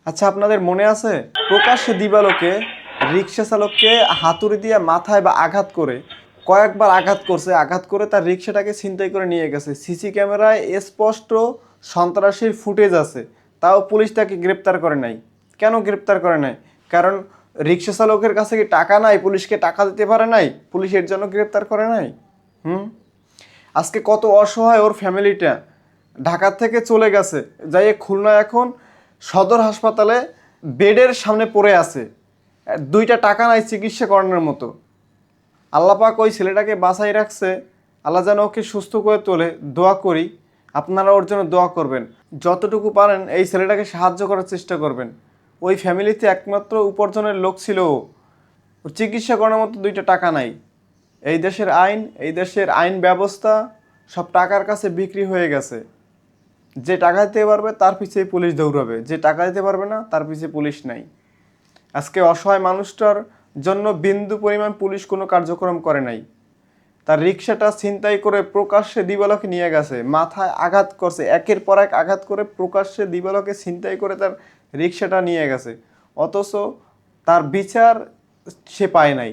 আচ্ছা, আপনাদের মনে আছে প্রকাশ্যে দিবালোকে রিক্সা চালককে হাতুড়ি দিয়ে মাথায় বা আঘাত করে কয়েকবার আঘাত করছে, আঘাত করে তার রিক্সাটাকে ছিনতাই করে নিয়ে গেছে। সিসি ক্যামেরায় স্পষ্ট সন্ত্রাসীর ফুটেজ আছে, তাও পুলিশ তাকে গ্রেপ্তার করে নাই। কেন গ্রেপ্তার করে নাই? কারণ রিক্সা চালকের কাছে কি টাকা নাই, পুলিশকে টাকা দিতে পারে নাই, পুলিশ এর জন্য গ্রেপ্তার করে নাই। হুম। আজকে কত অসহায় ওর ফ্যামিলিটা, ঢাকা থেকে চলে গেছে, যাই খুলনা এখন সদর হাসপাতালে বেডের সামনে পড়ে আছে, দুইটা টাকা নাই চিকিৎসা করানোর মতো। আল্লাহ পাক ওই ছেলেটাকে বাঁচাই রাখছে, আল্লাহ যেন ওকে সুস্থ করে তোলে। দোয়া করি, আপনারা ওর জন্য দোয়া করবেন, যতটুকু পারেন এই ছেলেটাকে সাহায্য করার চেষ্টা করবেন। ওই ফ্যামিলিতে একমাত্র উপার্জনের লোক ছিল ও, ওর চিকিৎসা করানোর মতো দুইটা টাকা নাই। এই দেশের আইন ব্যবস্থা সব টাকার কাছে বিক্রি হয়ে গেছে। যে টাকা দিতে পারবে তার পিছিয়ে পুলিশ দৌড়াবে, যে টাকা দিতে পারবে না তার পিছিয়ে পুলিশ নাই। আজকে অসহায় মানুষটার জন্য বিন্দু পরিমাণ পুলিশ কোনো কার্যক্রম করে নাই। তার রিক্সাটা ছিনতাই করে প্রকাশ্যে দিবালোকে নিয়ে গেছে, মাথায় আঘাত করছে, একের পর এক আঘাত করে প্রকাশ্যে দিবালোকে ছিনতাই করে তার রিক্সাটা নিয়ে গেছে। অথচ তার বিচার সে পায় নাই।